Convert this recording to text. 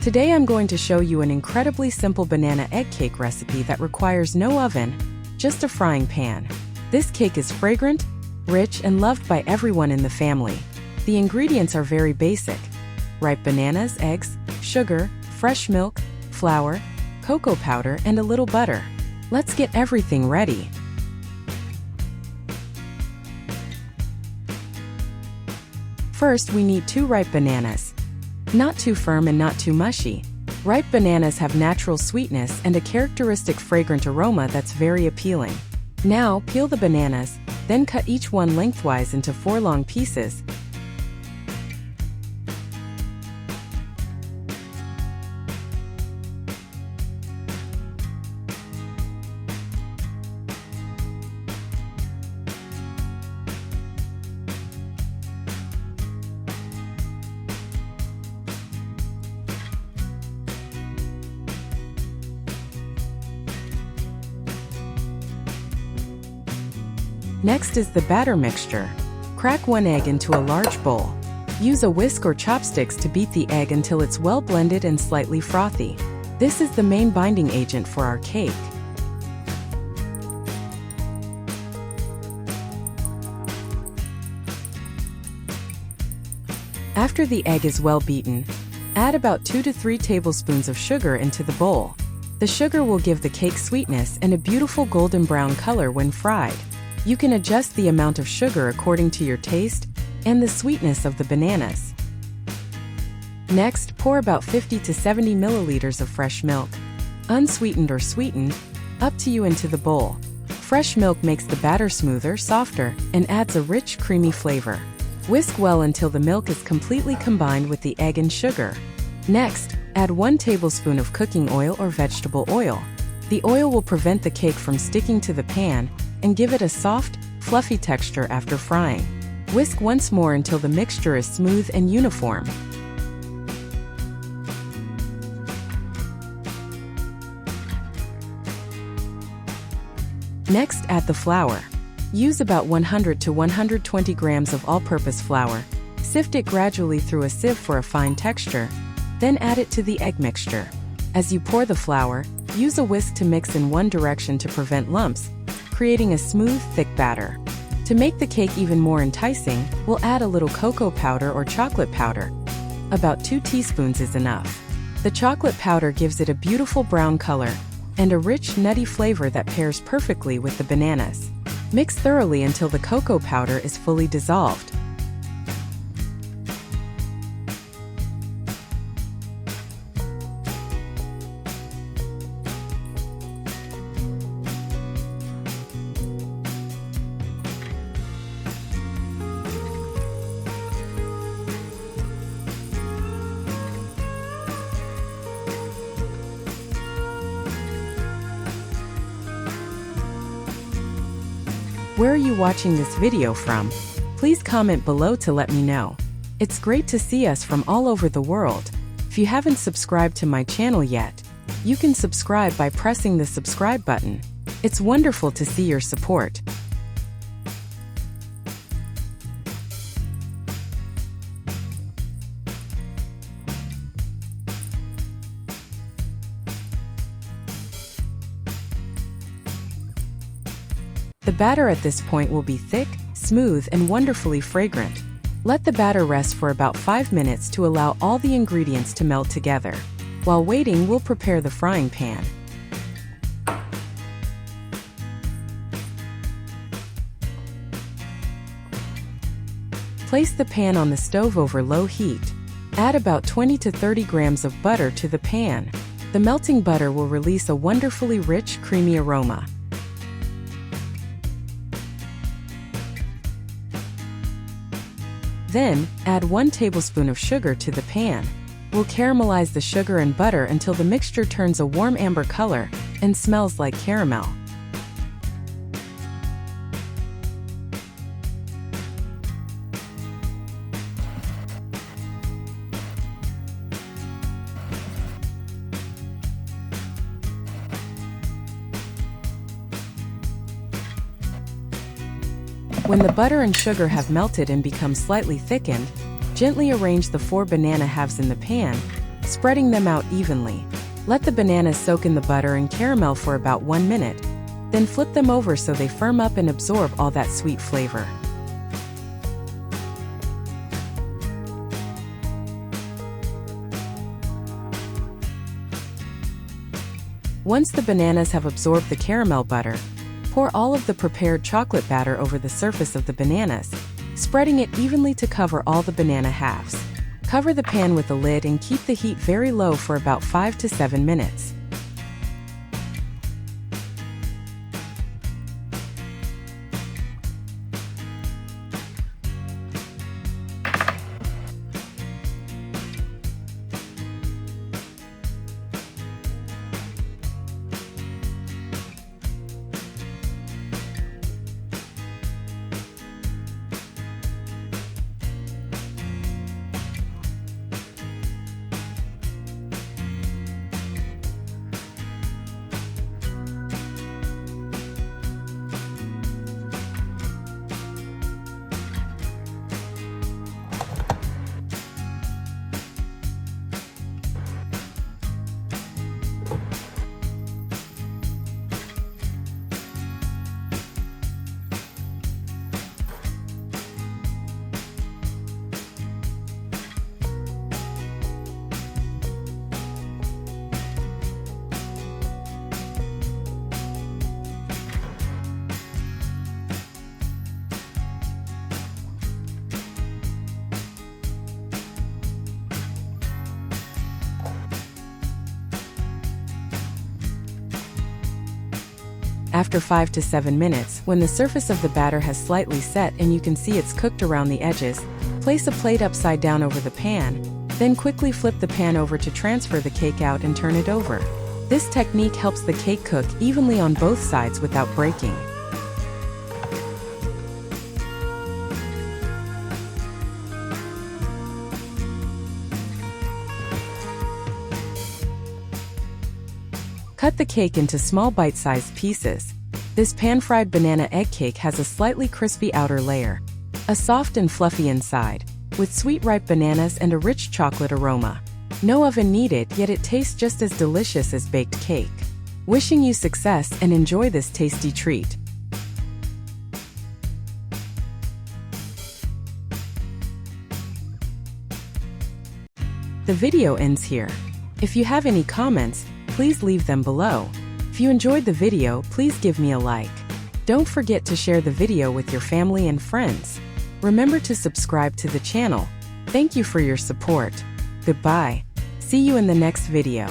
Today I'm going to show you an incredibly simple banana egg cake recipe that requires no oven, just a frying pan. This cake is fragrant, rich, and loved by everyone in the family. The ingredients are very basic: ripe bananas, eggs, sugar, fresh milk, flour, cocoa powder, and a little butter. Let's get everything ready. First, we need 2 ripe bananas. Not too firm and not too mushy. Ripe bananas have natural sweetness and a characteristic fragrant aroma that's very appealing. Now, peel the bananas, then cut each one lengthwise into 4 long pieces. Next is the batter mixture. Crack 1 egg into a large bowl. Use a whisk or chopsticks to beat the egg until it's well blended and slightly frothy. This is the main binding agent for our cake. After the egg is well beaten, add about 2 to 3 tablespoons of sugar into the bowl. The sugar will give the cake sweetness and a beautiful golden brown color when fried. You can adjust the amount of sugar according to your taste and the sweetness of the bananas. Next, pour about 50 to 70 milliliters of fresh milk, unsweetened or sweetened, up to you, into the bowl. Fresh milk makes the batter smoother, softer, and adds a rich, creamy flavor. Whisk well until the milk is completely combined with the egg and sugar. Next, add 1 tablespoon of cooking oil or vegetable oil. The oil will prevent the cake from sticking to the pan and give it a soft, fluffy texture after frying. Whisk once more until the mixture is smooth and uniform. Next, add the flour. Use about 100 to 120 grams of all-purpose flour. Sift it gradually through a sieve for a fine texture, then add it to the egg mixture. As you pour the flour, use a whisk to mix in one direction to prevent lumps, creating a smooth, thick batter. To make the cake even more enticing, we'll add a little cocoa powder or chocolate powder. About 2 teaspoons is enough. The chocolate powder gives it a beautiful brown color and a rich, nutty flavor that pairs perfectly with the bananas. Mix thoroughly until the cocoa powder is fully dissolved. Where are you watching this video from? Please comment below to let me know. It's great to see us from all over the world. If you haven't subscribed to my channel yet, you can subscribe by pressing the subscribe button. It's wonderful to see your support. The batter at this point will be thick, smooth, and wonderfully fragrant. Let the batter rest for about 5 minutes to allow all the ingredients to melt together. While waiting, we'll prepare the frying pan. Place the pan on the stove over low heat. Add about 20 to 30 grams of butter to the pan. The melting butter will release a wonderfully rich, creamy aroma. Then, add 1 tablespoon of sugar to the pan. We'll caramelize the sugar and butter until the mixture turns a warm amber color and smells like caramel. When the butter and sugar have melted and become slightly thickened, gently arrange the 4 banana halves in the pan spreading them out evenly. Let the bananas soak in the butter and caramel for about 1 minute. Then flip them over so they firm up and absorb all that sweet flavor. Once the bananas have absorbed the caramel butter, pour all of the prepared chocolate batter over the surface of the bananas, spreading it evenly to cover all the banana halves. Cover the pan with a lid and keep the heat very low for about 5 to 7 minutes. After 5 to 7 minutes, when the surface of the batter has slightly set and you can see it's cooked around the edges, place a plate upside down over the pan, then quickly flip the pan over to transfer the cake out and turn it over. This technique helps the cake cook evenly on both sides without breaking. Cut the cake into small bite-sized pieces. This pan-fried banana egg cake has a slightly crispy outer layer, a soft and fluffy inside, with sweet ripe bananas and a rich chocolate aroma. No oven needed, yet it tastes just as delicious as baked cake. Wishing you success and enjoy this tasty treat. The video ends here. If you have any comments, please leave them below. If you enjoyed the video, please give me a like. Don't forget to share the video with your family and friends. Remember to subscribe to the channel. Thank you for your support. Goodbye. See you in the next video.